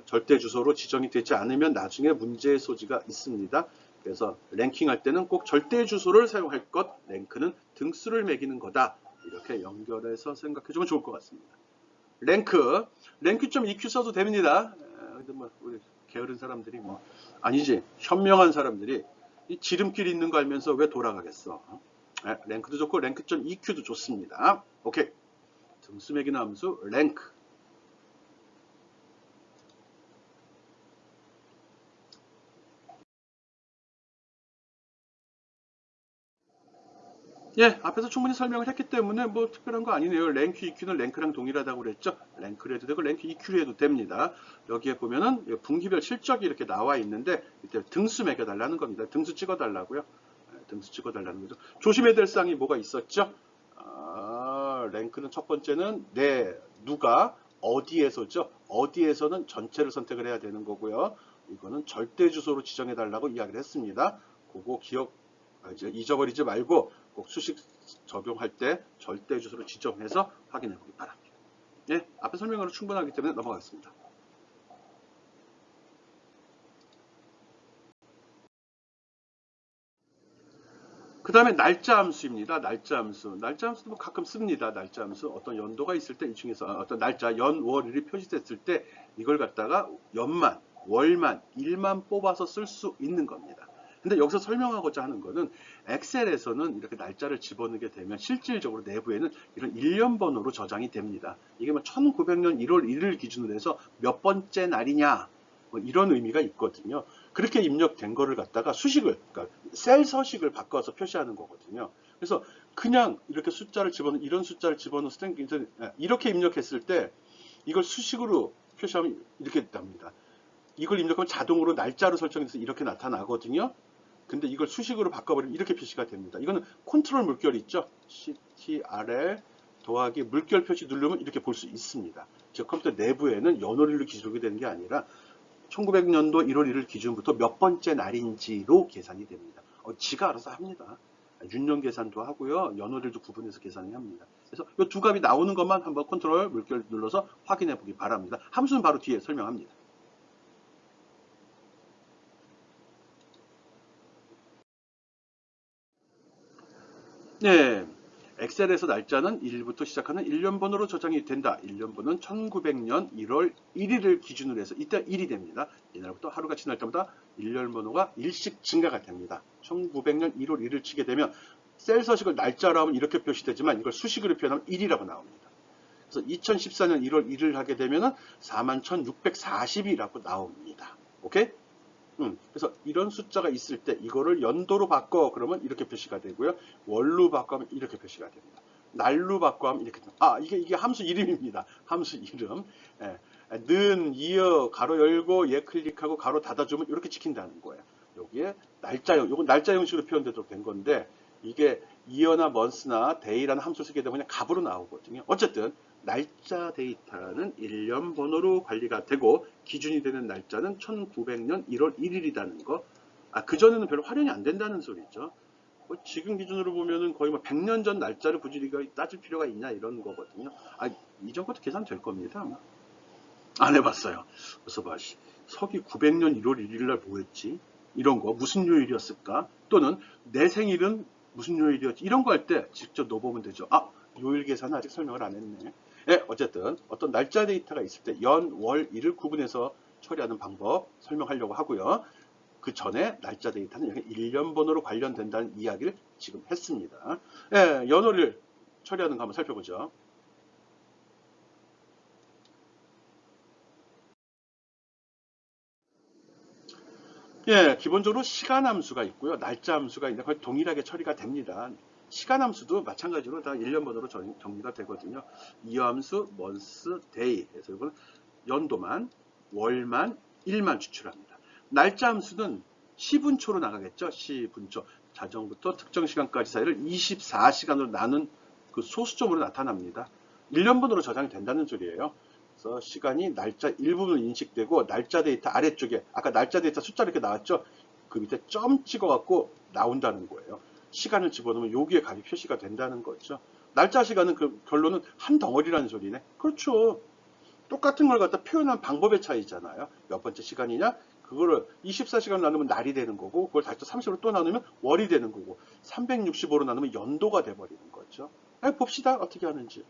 절대 주소로 지정이 되지 않으면 나중에 문제의 소지가 있습니다. 그래서 랭킹할 때는 꼭 절대 주소를 사용할 것, 랭크는 등수를 매기는 거다. 이렇게 연결해서 생각해주면 좋을 것 같습니다. 랭크 좀 EQ 써도 됩니다. 근데 뭐 우리 게으른 사람들이 뭐 아니지, 현명한 사람들이 이 지름길 있는 거 알면서 왜 돌아가겠어? 랭크도 좋고 랭크 좀 EQ도 좋습니다. 오케이. 등수 매기는 함수 랭크. 예, 앞에서 충분히 설명을 했기 때문에 뭐 특별한 거 아니네요. 랭크 EQ는 랭크랑 동일하다고 그랬죠. 랭크로 해도 되고 랭크 EQ로 해도 됩니다. 여기에 보면은 분기별 실적이 이렇게 나와 있는데 이때 등수 매겨달라는 겁니다. 등수 찍어달라고요. 등수 찍어달라는 거죠. 조심해야 될 사항이 뭐가 있었죠? 랭크는 첫 번째는 누가 어디에서죠? 어디에서는 전체를 선택을 해야 되는 거고요. 이거는 절대 주소로 지정해달라고 이야기를 했습니다. 그거 잊어버리지 말고 꼭 수식 적용할 때 절대 주소를 지정해서 확인해 보기 바랍니다. 예, 앞에 설명으로 충분하기 때문에 넘어가겠습니다. 그 다음에 날짜 함수입니다. 날짜 함수. 날짜 함수도 뭐 가끔 씁니다. 날짜 함수. 어떤 연도가 있을 때 이 중에서 어떤 날짜, 연, 월, 일이 표시됐을 때 이걸 갖다가 연만, 월만, 일만 뽑아서 쓸 수 있는 겁니다. 근데 여기서 설명하고자 하는 거는 엑셀에서는 이렇게 날짜를 집어넣게 되면 실질적으로 내부에는 이런 일련번호로 저장이 됩니다. 이게 뭐 1900년 1월 1일 기준으로 해서 몇 번째 날이냐 뭐 이런 의미가 있거든요. 그렇게 입력된 거를 갖다가 수식을, 그러니까 셀 서식을 바꿔서 표시하는 거거든요. 그래서 그냥 이렇게 이런 숫자를 집어넣었을 때 이렇게 입력했을 때 이걸 수식으로 표시하면 이렇게 됩니다. 이걸 입력하면 자동으로 날짜로 설정해서 이렇게 나타나거든요. 근데 이걸 수식으로 바꿔버리면 이렇게 표시가 됩니다. 이거는 컨트롤 물결 있죠? CTRL 더하기 물결 표시 누르면 이렇게 볼 수 있습니다. 즉 컴퓨터 내부에는 연월일로 기록이 되는 게 아니라 1900년도 1월 1일 기준부터 몇 번째 날인지로 계산이 됩니다. 지가 알아서 합니다. 윤년 계산도 하고요. 연월일도 구분해서 계산을 합니다. 그래서 이 두 값이 나오는 것만 한번 컨트롤 물결 눌러서 확인해 보기 바랍니다. 함수는 바로 뒤에 설명합니다. 네, 엑셀에서 날짜는 1일부터 시작하는 일련번호로 저장이 된다. 일련번호는 1900년 1월 1일을 기준으로 해서 이때 1이 됩니다. 이날부터 하루가 지날 때마다 일련번호가 1씩 증가가 됩니다. 1900년 1월 1일 치게 되면 셀 서식을 날짜로 하면 이렇게 표시되지만 이걸 수식으로 표현하면 1이라고 나옵니다. 그래서 2014년 1월 1일 하게 되면 41,640이라고 나옵니다. 오케이? 그래서 이런 숫자가 있을 때 이거를 연도로 바꿔 그러면 이렇게 표시가 되고요. 월로 바꿔면 이렇게 표시가 됩니다. 날로 바꿔하면 이렇게 됩니다. 이게 함수 이름입니다. 함수 이름. 예. 는, 이어, 가로 열고 얘 클릭하고 가로 닫아주면 이렇게 찍힌다는 거예요. 여기에 날짜형, 요건 날짜 형식으로 표현되도록 된 건데 이게 이어나 먼스나 데이라는 함수 쓰게 되면 그냥 값으로 나오거든요. 어쨌든 날짜 데이터는 일련 번호로 관리가 되고 기준이 되는 날짜는 1900년 1월 1일이라는 거. 그전에는 별로 활용이 안 된다는 소리죠. 지금 기준으로 보면은 거의 뭐 100년 전 날짜를 굳이 우리가 따질 필요가 있냐 이런 거거든요. 이전 것도 계산될 겁니다. 안 해봤어요. 그래서 서기 900년 1월 1일 날 뭐였지? 이런 거 무슨 요일이었을까? 또는 내 생일은 무슨 요일이었지? 이런 거 할 때 직접 넣어보면 되죠. 요일 계산은 아직 설명을 안 했네. 어쨌든 어떤 날짜 데이터가 있을 때 연, 월, 일을 구분해서 처리하는 방법 설명하려고 하고요. 그 전에 날짜 데이터는 일련 번호로 관련된다는 이야기를 지금 했습니다. 연월일 처리하는 거 한번 살펴보죠. 기본적으로 시간 함수가 있고요. 날짜 함수가 있는데 거의 동일하게 처리가 됩니다. 시간 함수도 마찬가지로 다 일련번호로 정리가 되거든요. 이어 함수, month, day. 그래서 이거는 연도만, 월만, 일만 추출합니다. 날짜 함수는 시분초로 나가겠죠. 시분초. 자정부터 특정 시간까지 사이를 24시간으로 나눈 그 소수점으로 나타납니다. 일련번호로 저장이 된다는 소리예요. 그래서 시간이 날짜 일부분 인식되고 날짜 데이터 아래쪽에 아까 날짜 데이터 숫자 이렇게 나왔죠. 그 밑에 점 찍어갖고 나온다는 거예요. 시간을 집어넣으면 여기에 값이 표시가 된다는 거죠. 날짜 시간은 그 결론은 한 덩어리라는 소리네. 그렇죠. 똑같은 걸 갖다 표현한 방법의 차이잖아요. 몇 번째 시간이냐? 그거를 24시간 나누면 날이 되는 거고, 그걸 다시 또 30으로 또 나누면 월이 되는 거고, 365로 나누면 연도가 돼버리는 거죠. 봅시다. 어떻게 하는지.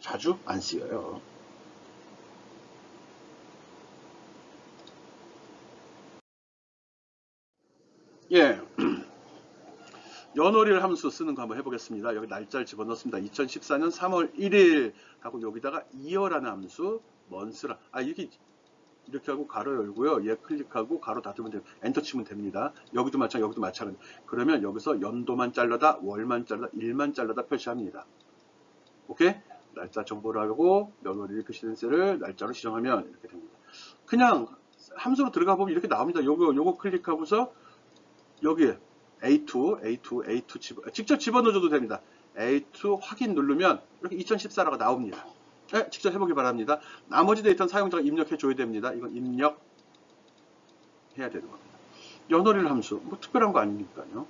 자주 안 쓰여요. 예. 연월일 함수 쓰는 거 한번 해보겠습니다. 여기 날짜를 집어넣습니다. 2014년 3월 1일 하고 여기다가 이어라는 함수 먼스라 이렇게 하고 가로 열고요. 얘 클릭하고 가로 닫으면 돼요. 엔터 치면 됩니다. 여기도 마찬가지, 여기도 마찬가지. 그러면 여기서 연도만 잘라다, 월만 잘라다, 일만 잘라다 표시합니다. 오케이? 날짜 정보를 하고 연월일 표시된 셀을 날짜로 지정하면 이렇게 됩니다. 그냥 함수로 들어가 보면 이렇게 나옵니다. 요거 클릭하고서 여기에 A2 직접 집어넣어줘도 됩니다. A2 확인 누르면 이렇게 2014라고 나옵니다. 네, 직접 해보기 바랍니다. 나머지 데이터는 사용자가 입력해줘야 됩니다. 이건 입력해야 되는 겁니다. 연월일 함수, 뭐 특별한 거 아니니까요.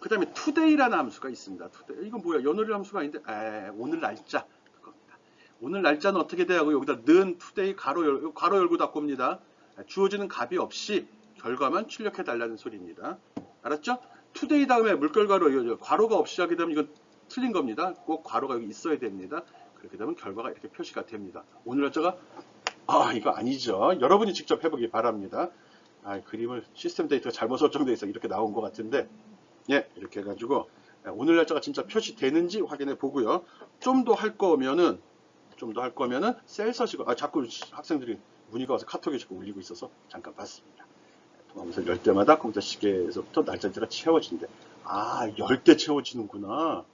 그 다음에 today라는 함수가 있습니다. today. 이건 뭐야? 연월일 함수가 아닌데, 오늘 날짜. 그겁니다. 오늘 날짜는 어떻게 돼야 하고, 여기다 는 today 가로 열고 닫고입니다. 주어지는 값이 없이 결과만 출력해 달라는 소리입니다. 알았죠? today 다음에 물결가로 괄호가 없이 하게 되면 이건 틀린 겁니다. 꼭 괄호가 여기 있어야 됩니다. 그렇게 되면 결과가 이렇게 표시가 됩니다. 오늘 날짜가 이거 아니죠. 여러분이 직접 해보기 바랍니다. 그림을 시스템 데이터가 잘못 설정되어 있어 이렇게 나온 것 같은데 예, 이렇게 해가지고 오늘 날짜가 진짜 표시되는지 확인해 보고요. 좀 더 할 거면은 셀 서식을 자꾸 학생들이 문의가 와서 카톡에 자꾸 울리고 있어서 잠깐 봤습니다. 통화문서 열 때마다 컴퓨터 시계에서부터 날짜가 채워진대. 열 때 채워지는구나.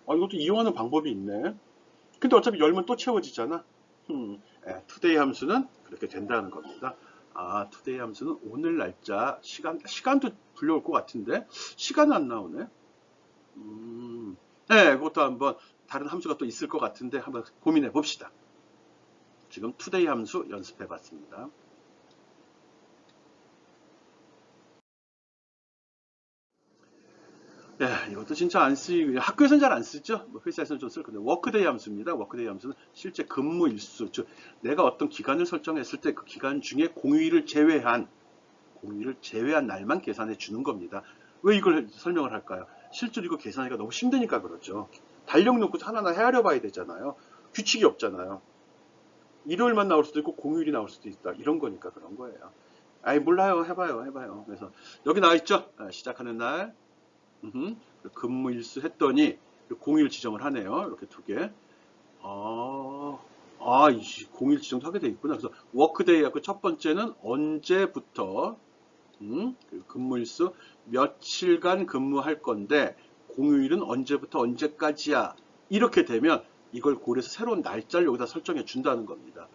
이것도 이용하는 방법이 있네. 근데 어차피 열면 또 채워지잖아. today 함수는 그렇게 된다는 겁니다. today 함수는 오늘 날짜, 시간도 불려올 것 같은데 시간은 안 나오네. 네, 그것도 한번 다른 함수가 또 있을 것 같은데 한번 고민해 봅시다. 지금 today 함수 연습해 봤습니다. 이것도 진짜 안 쓰이고 학교에서는 잘 안 쓰죠. 회사에서는 좀 쓸 건데 워크데이 함수입니다. 워크데이 함수는 실제 근무 일수, 즉 내가 어떤 기간을 설정했을 때 그 기간 중에 공휴일을 제외한 날만 계산해 주는 겁니다. 왜 이걸 설명을 할까요? 실제로 이거 계산하기가 너무 힘드니까 그렇죠. 달력 놓고 하나하나 헤아려 봐야 되잖아요. 규칙이 없잖아요. 일요일만 나올 수도 있고 공휴일이 나올 수도 있다. 이런 거니까 그런 거예요. 몰라요. 해봐요. 그래서 여기 나와 있죠. 시작하는 날 근무일수 했더니 공휴일 지정을 하네요. 이렇게 두 개. 공휴일 지정도 하게 돼 있구나. 그래서 워크데이 하고 첫 번째는 언제부터 근무일수 며칠간 근무할 건데 공휴일은 언제부터 언제까지야. 이렇게 되면 이걸 고려해서 새로운 날짜를 여기다 설정해 준다는 겁니다.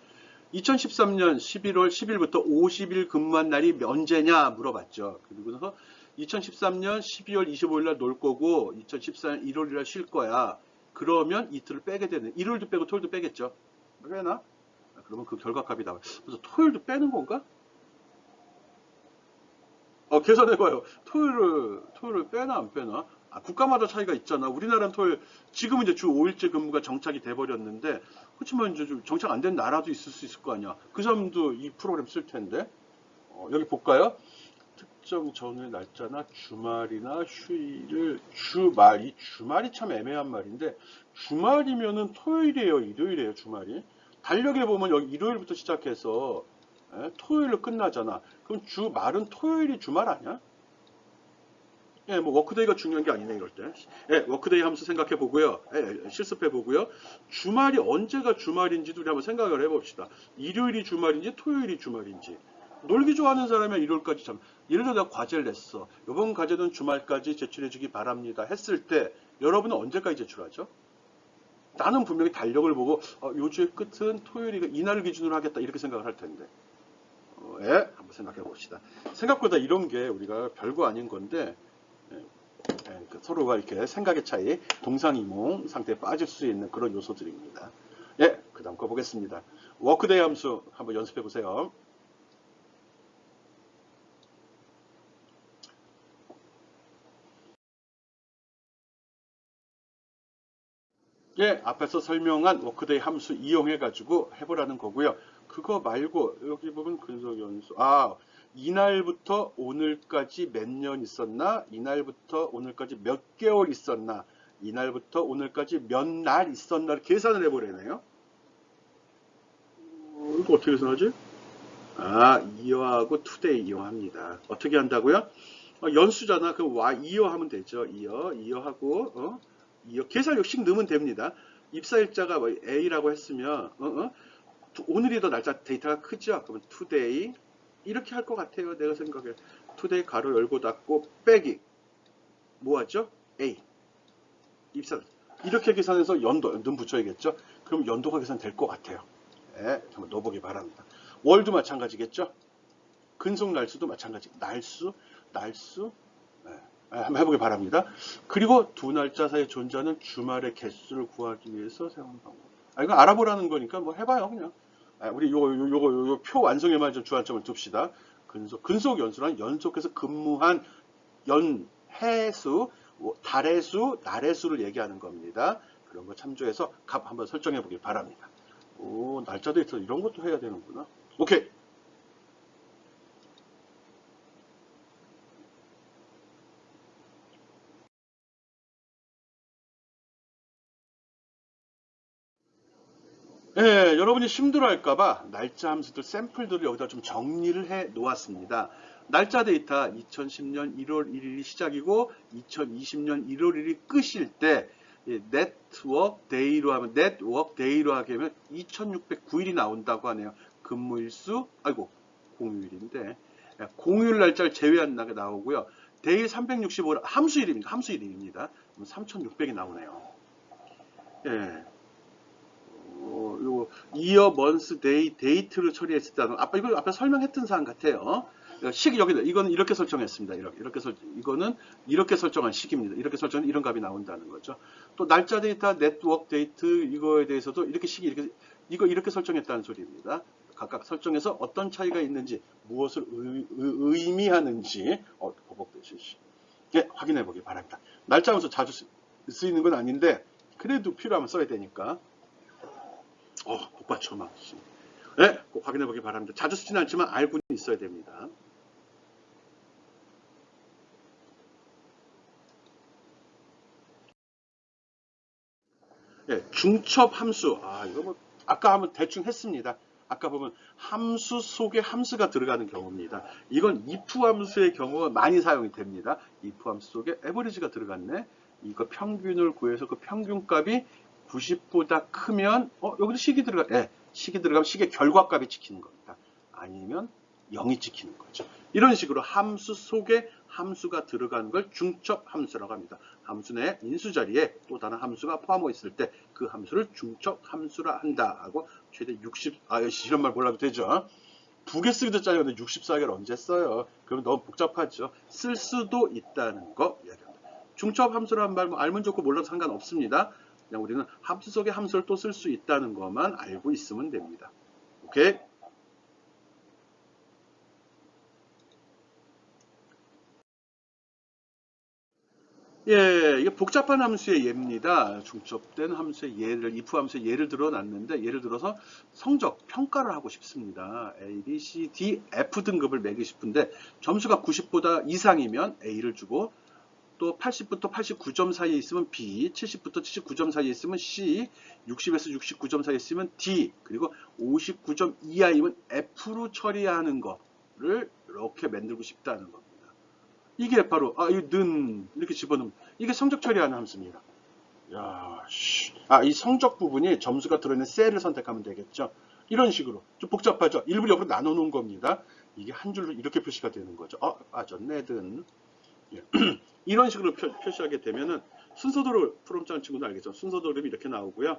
2013년 11월 10일부터 50일 근무한 날이 언제냐 물어봤죠. 그리고 나서 2013년 12월 25일 날 놀 거고 2014년 1월일 날 쉴 거야. 그러면 이틀을 빼게 되는 일요일도 빼고 토요일도 빼겠죠. 빼나? 그러면 그 결과값이 나와요. 그래서 토요일도 빼는 건가? 계산해봐요. 토요일을 빼나 안 빼나? 국가마다 차이가 있잖아. 우리나라는 토요일, 지금은 이제 주 5일제 근무가 정착이 돼버렸는데, 그렇지만 이제 정착 안 된 나라도 있을 수 있을 거 아니야. 그 사람도 이 프로그램 쓸 텐데. 여기 볼까요? 특정 전후의 날짜나 주말이나 휴일을 주말이 참 애매한 말인데 주말이면은 토요일이에요, 일요일이에요, 주말이. 달력에 보면 여기 일요일부터 시작해서 토요일로 끝나잖아. 그럼 주말은 토요일이 주말 아니야? 뭐 워크데이가 중요한 게 아니네 이럴 때. 워크데이 함수 생각해 보고요. 실습해 보고요. 주말이 언제가 주말인지도 우리 한번 생각을 해봅시다. 일요일이 주말인지 토요일이 주말인지. 놀기 좋아하는 사람이 일요일까지 예를 들어 내가 과제를 냈어. 이번 과제는 주말까지 제출해 주기 바랍니다. 했을 때 여러분은 언제까지 제출하죠? 나는 분명히 달력을 보고 요 주의 끝은 토요일이니까 이날을 기준으로 하겠다 이렇게 생각을 할 텐데. 한번 생각해 봅시다. 생각보다 이런 게 우리가 별거 아닌 건데 서로가 이렇게 생각의 차이, 동상이몽 상태에 빠질 수 있는 그런 요소들입니다. 그 다음 거 보겠습니다. 워크데이 함수 한번 연습해 보세요. 예, 앞에서 설명한 워크데이 함수 이용해 가지고 해보라는 거고요. 그거 말고 여기 보면 근속 연수. 이날부터 오늘까지 몇 년 있었나? 이날부터 오늘까지 몇 개월 있었나? 이날부터 오늘까지 몇 날 있었나? 계산을 해보래네요. 이거 어떻게 계산하지? 이어하고 투데이 이용합니다. 어떻게 한다고요? 연수잖아. 그럼 이어 하면 되죠. 이어하고 이어 계산 역식 넣으면 됩니다. 입사일자가 A라고 했으면 오늘이 더 날짜 데이터가 크죠. 그러면 today 이렇게 할 것 같아요. 내가 생각해. today 가로 열고 닫고 빼기 뭐하죠? A 입사 이렇게 계산해서 연도 눈 붙여야겠죠. 그럼 연도가 계산될 것 같아요. 네, 한번 넣어보기 바랍니다. 월도 마찬가지겠죠. 근속 날수도 마찬가지. 날수 네, 한번 해보기 바랍니다. 그리고 두 날짜 사이에 존재하는 주말의 개수를 구하기 위해서 사용하는 방법. 이거 알아보라는 거니까 뭐 해봐요 그냥. 우리 요거 표 완성에만 좀 주안점을 둡시다. 근속 연수란 연속해서 근무한 해수, 달의 수, 날의 수를 얘기하는 겁니다. 그런 거 참조해서 값 한번 설정해 보기 바랍니다. 날짜도 있어. 이런 것도 해야 되는구나. 오케이. 예, 여러분이 힘들어할까봐 날짜 함수들 샘플들을 여기다 좀 정리를 해 놓았습니다. 날짜 데이터 2010년 1월 1일이 시작이고 2020년 1월 1일이 끝일 때 네트워크 데이로 하게 하면 2609일이 나온다고 하네요. 근무일수 공휴일인데 공휴일 날짜를 제외한 날이 나오고요. 데이 365 함수일입니다. 그럼 3600이 나오네요. 예. 요 이어 먼스 데이 데이트를 처리했을 때는 이거 앞에 설명했던 사항 같아요. 시기 여기다 이거는 이렇게 설정했습니다. 이거는 이렇게 설정한 시기입니다. 이렇게 설정한 이런 값이 나온다는 거죠. 또 날짜 데이터, 네트워크 데이트 이거에 대해서도 이렇게 이렇게 설정했다는 소리입니다. 각각 설정해서 어떤 차이가 있는지 무엇을 의미하는지 보복되시지. 예, 확인해 보기 바랍니다. 날짜 함수 자주 쓰이는 건 아닌데 그래도 필요하면 써야 되니까. 복받쳐 막. 네, 꼭 확인해 보기 바랍니다. 자주 쓰진 않지만 알고는 있어야 됩니다. 네, 중첩 함수. 이거 뭐 아까 한번 대충 했습니다. 아까 보면 함수 속에 함수가 들어가는 경우입니다. 이건 if 함수의 경우가 많이 사용이 됩니다. if 함수 속에 average가 들어갔네. 이거 평균을 구해서 그 평균값이 90보다 크면 여기도 식이 들어가면 식의 결과값이 찍히는 겁니다. 아니면 0이 찍히는 거죠. 이런 식으로 함수 속에 함수가 들어가는 걸 중첩 함수라고 합니다. 함수 내 인수 자리에 또 다른 함수가 포함되어 있을 때 그 함수를 중첩 함수라 한다 하고 최대 60 이런 말 몰라도 되죠. 두 개 쓰기도 짜리는데 64개를 언제 써요? 그러면 너무 복잡하죠. 쓸 수도 있다는 거 이야기합니다. 중첩 함수라는 말 알면 좋고 몰라도 상관없습니다. 그냥 우리는 함수 속에 함수를 또 쓸 수 있다는 것만 알고 있으면 됩니다. 오케이? 예, 이게 복잡한 함수의 예입니다. 중첩된 함수의 예를, if 함수의 예를 들어 놨는데, 예를 들어서 성적, 평가를 하고 싶습니다. A, B, C, D, F 등급을 매기고 싶은데, 점수가 90보다 이상이면 A를 주고, 또 80부터 89점 사이에 있으면 B, 70부터 79점 사이에 있으면 C, 60에서 69점 사이에 있으면 D, 그리고 59점 이하이면 F로 처리하는 거를 이렇게 만들고 싶다는 겁니다. 이게 바로 이렇게 집어넣으면 이게 성적 처리하는 함수입니다. 이 성적 부분이 점수가 들어있는 셀을 선택하면 되겠죠. 이런 식으로 좀 복잡하죠. 일부러 옆으로 나눠 놓은 겁니다. 이게 한 줄로 이렇게 표시가 되는 거죠. 빠졌네 든. 이런 식으로 표시하게 되면은 순서대로 프롬 짜는 친구도 알겠죠. 순서대로 이렇게 나오고요.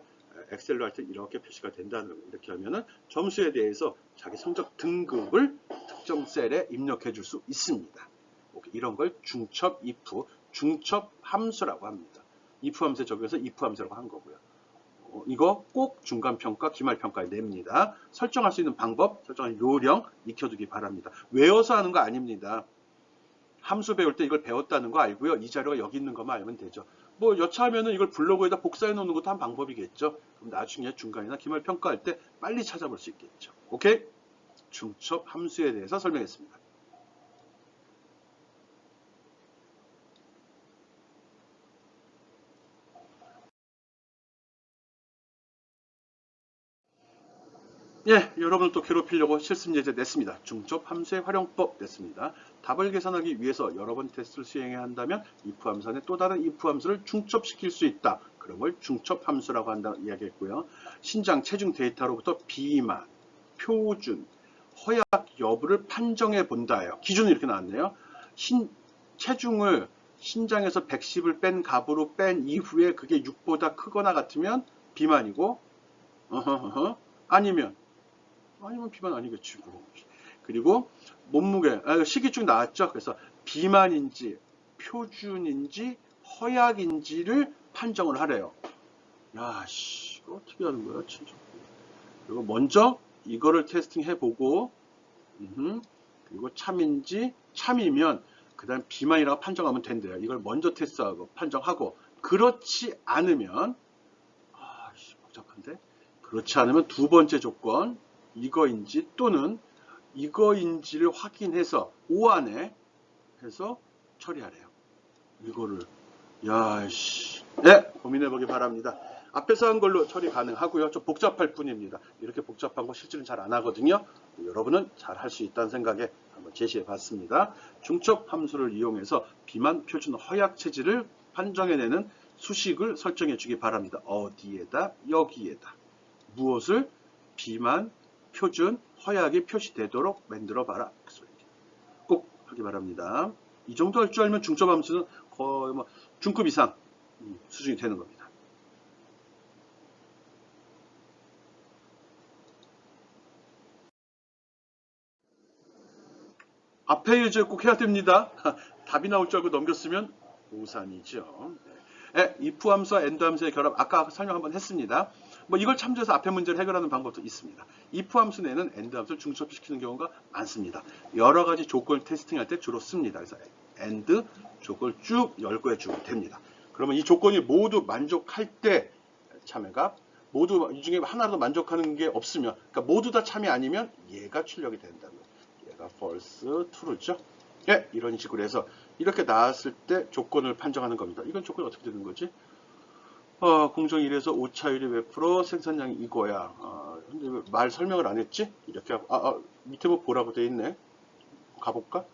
엑셀로 할 때 이렇게 표시가 된다는 거. 이렇게 하면은 점수에 대해서 자기 성적 등급을 특정 셀에 입력해 줄 수 있습니다. 이런 걸 중첩 if, 중첩 함수라고 합니다. if 함수에 적용해서 if 함수라고 한 거고요. 이거 꼭 중간평가, 기말평가에 냅니다. 설정할 수 있는 방법, 설정할 요령 익혀두기 바랍니다. 외워서 하는 거 아닙니다. 함수 배울 때 이걸 배웠다는 거 알고요. 이 자료가 여기 있는 것만 알면 되죠. 뭐 여차하면은 이걸 블로그에다 복사해 놓는 것도 한 방법이겠죠. 그럼 나중에 중간이나 기말 평가할 때 빨리 찾아볼 수 있겠죠. 오케이? 중첩 함수에 대해서 설명했습니다. 예, 여러분을 또 괴롭히려고 실습 예제 냈습니다. 중첩 함수의 활용법 냈습니다. 답을 계산하기 위해서 여러 번 테스트를 수행해야 한다면 if 함수 안에 또 다른 if 함수를 중첩시킬 수 있다. 그런 걸 중첩 함수라고 한다고 이야기했고요. 신장, 체중 데이터로부터 비만, 표준, 허약 여부를 판정해 본다예요. 기준이 이렇게 나왔네요. 체중을 신장에서 110을 뺀 값으로 뺀 이후에 그게 6보다 크거나 같으면 비만이고, 아니면 비만 아니겠지. 그리고 몸무게, 식이증 나왔죠. 그래서 비만인지 표준인지 허약인지를 판정을 하래요. 야, 씨, 이거 어떻게 하는 거야, 진짜. 그리고 먼저 이거를 테스팅 해보고, 그리고 참이면 그 다음 비만이라고 판정하면 된대요. 이걸 먼저 테스트하고 판정하고, 그렇지 않으면, 복잡한데? 그렇지 않으면 두 번째 조건, 이거인지 또는 이거인지를 확인해서 O 안에 해서 처리하래요. 이거를 네, 고민해보기 바랍니다. 앞에서 한 걸로 처리 가능하고요. 좀 복잡할 뿐입니다. 이렇게 복잡한 거 실제로는 잘 안 하거든요. 여러분은 잘 할 수 있다는 생각에 한번 제시해 봤습니다. 중첩 함수를 이용해서 비만, 표준, 허약 체질을 판정해내는 수식을 설정해 주기 바랍니다. 어디에다? 여기에다. 무엇을? 비만, 표준, 허약이 표시되도록 만들어 봐라. 꼭 하기 바랍니다. 이 정도 할 줄 알면 중첩 함수는 거의 뭐 중급 이상 수준이 되는 겁니다. 앞에 이제 꼭 해야 됩니다. 답이 나올 줄 알고 넘겼으면 오산이죠. 네, if 함수와 and 함수의 결합, 아까 설명 한번 했습니다. 뭐 이걸 참조해서 앞에 문제를 해결하는 방법도 있습니다. if 함수 내는 and 함수를 중첩시키는 경우가 많습니다. 여러 가지 조건을 테스팅할 때 주로 씁니다. 그래서 and 조건을 쭉 열거해 주면 됩니다. 그러면 이 조건이 모두 만족할 때 참여가 모두 이 중에 하나라도 만족하는 게 없으면, 그러니까 모두 다 참여 아니면 얘가 출력이 된다는 거예요. 얘가 false, true죠. 예, 이런 식으로 해서 이렇게 나왔을 때 조건을 판정하는 겁니다. 이건 조건이 어떻게 되는 거지? 공정 1에서 오차율이 몇 프로, 생산량이 이거야. 근데 왜 말 설명을 안 했지? 이렇게 하고, 밑에 뭐 보라고 돼 있네. 가볼까?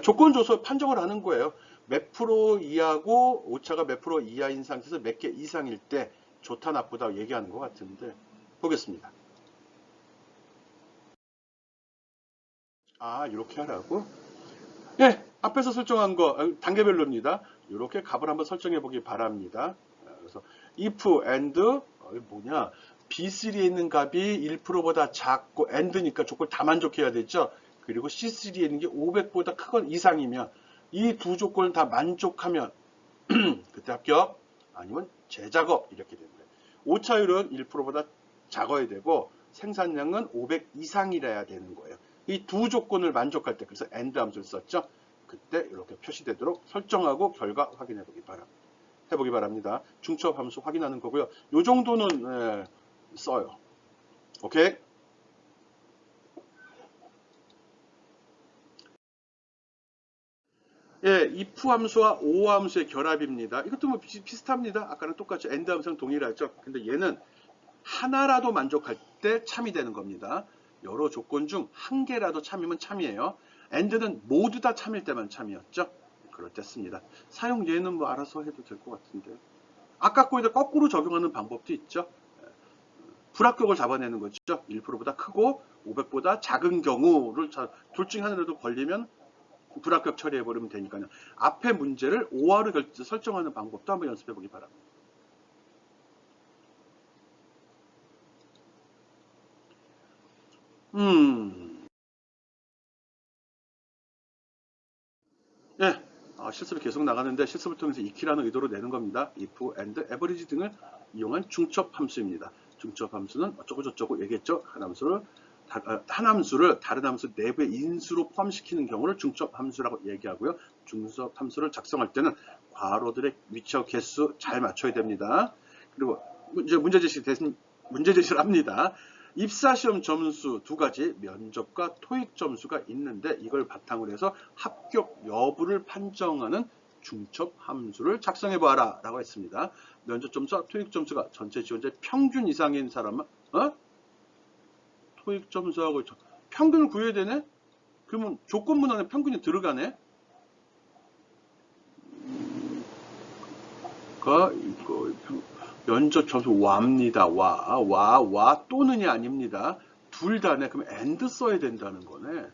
조건 줘서 판정을 하는 거예요. 몇 프로 이하고 오차가 몇 프로 이하인 상태에서 몇 개 이상일 때 좋다 나쁘다 얘기하는 것 같은데 보겠습니다. 이렇게 하라고? 예, 앞에서 설정한 거 단계별로입니다. 이렇게 값을 한번 설정해 보기 바랍니다. 그래서 if and 뭐냐, B3에 있는 값이 1%보다 작고 and니까 조건 다 만족해야 되죠. 그리고 C3에 있는 게 500보다 크건 이상이면 이 두 조건을 다 만족하면 그때 합격, 아니면 재작업 이렇게 되는 거예요. 오차율은 1%보다 작아야 되고 생산량은 500 이상이라야 되는 거예요. 이 두 조건을 만족할 때, 그래서 and 함수를 썼죠. 그때 이렇게 표시되도록 설정하고 결과 확인해 보기 바랍니다. 해보기 바랍니다. 중첩 함수 확인하는 거고요. 요 정도는 써요. 오케이? 예, if 함수와 o 함수의 결합입니다. 이것도 뭐 비슷합니다. 아까랑 똑같이 and 함수랑 동일하죠. 근데 얘는 하나라도 만족할 때 참이 되는 겁니다. 여러 조건 중 한 개라도 참이면 참이에요. and는 모두 다 참일 때만 참이었죠. 그럴 때 씁니다. 사용 예는 뭐 알아서 해도 될 것 같은데. 아까 거에다 거꾸로 적용하는 방법도 있죠. 불합격을 잡아내는 거죠. 1%보다 크고 500보다 작은 경우를 둘 중 하나라도 걸리면 불합격 처리해버리면 되니까요. 앞에 문제를 OR로 설정하는 방법도 한번 연습해보기 바랍니다. 예, 실습이 계속 나가는데 실습을 통해서 익히라는 의도로 내는 겁니다. if, and, average 등을 이용한 중첩 함수입니다. 중첩 함수는 어쩌고 저쩌고 얘기했죠. 한 함수를 다른 함수 내부의 인수로 포함시키는 경우를 중첩 함수라고 얘기하고요. 중첩 함수를 작성할 때는 괄호들의 위치하고 개수 잘 맞춰야 됩니다. 그리고 문제 제시를 합니다. 입사시험 점수 두 가지, 면접과 토익 점수가 있는데 이걸 바탕으로 해서 합격 여부를 판정하는 중첩 함수를 작성해 보아라 라고 했습니다. 면접 점수와 토익 점수가 전체 지원자의 평균 이상인 사람은 토익 점수하고 평균을 구해야 되네? 그러면 조건문 안에 평균이 들어가네? 이거 면접 점수 와입니다. 와 또는이 아닙니다. 둘 다네. 그럼 and 써야 된다는 거네.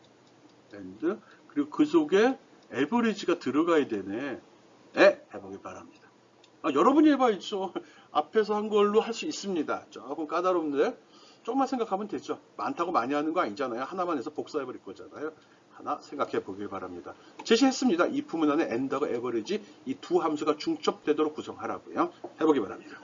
and. 그리고 그 속에 average가 들어가야 되네. 해보기 바랍니다. 여러분이 해봐야죠. 앞에서 한 걸로 할 수 있습니다. 조금 까다로운데 조금만 생각하면 되죠. 많다고 많이 하는 거 아니잖아요. 하나만 해서 복사해버릴 거잖아요. 하나 생각해 보길 바랍니다. 제시했습니다. if 문안에 and하고 average 이 두 함수가 중첩되도록 구성하라고요. 해보기 바랍니다.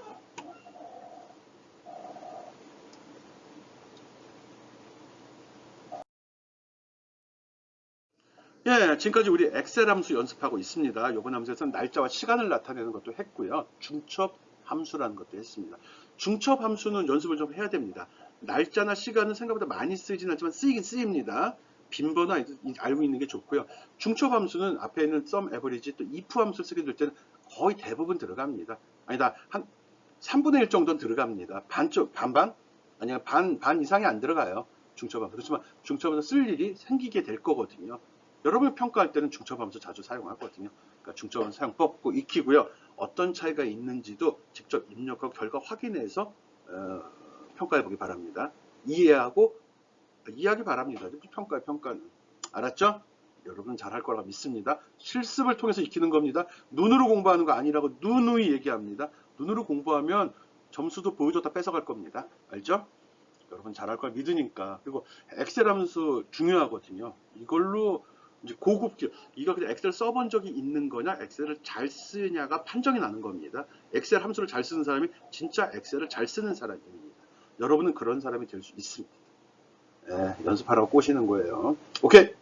예, 지금까지 우리 엑셀 함수 연습하고 있습니다. 이번 함수에서는 날짜와 시간을 나타내는 것도 했고요. 중첩 함수라는 것도 했습니다. 중첩 함수는 연습을 좀 해야 됩니다. 날짜나 시간은 생각보다 많이 쓰이진 않지만 쓰이긴 쓰입니다. 빈번화 알고 있는 게 좋고요. 중첩 함수는 앞에 있는 sum, average, 또 if 함수 쓰게 될 때는 거의 대부분 들어갑니다. 아니다, 한 3분의 1 정도는 들어갑니다. 반반? 아니면 반 이상이 안 들어가요. 중첩 함수. 그렇지만 중첩 함수 쓸 일이 생기게 될 거거든요. 여러분이 평가할 때는 중첩 함수 자주 사용하거든요. 그러니까 중첩 함수 사용법 꼭 익히고요. 어떤 차이가 있는지도 직접 입력하고 결과 확인해서 평가해 보기 바랍니다. 이해하기 바랍니다. 평가는. 알았죠? 여러분 잘할 거라고 믿습니다. 실습을 통해서 익히는 겁니다. 눈으로 공부하는 거 아니라고 누누이 얘기합니다. 눈으로 공부하면 점수도 보여줬다 뺏어갈 겁니다. 알죠? 여러분 잘할 걸 믿으니까. 그리고 엑셀 함수 중요하거든요. 이걸로 이제 고급 기업, 이거 그냥 엑셀 써본 적이 있는 거냐, 엑셀을 잘 쓰냐가 판정이 나는 겁니다. 엑셀 함수를 잘 쓰는 사람이 진짜 엑셀을 잘 쓰는 사람입니다. 여러분은 그런 사람이 될 수 있습니다. 연습하라고 꼬시는 거예요. 오케이.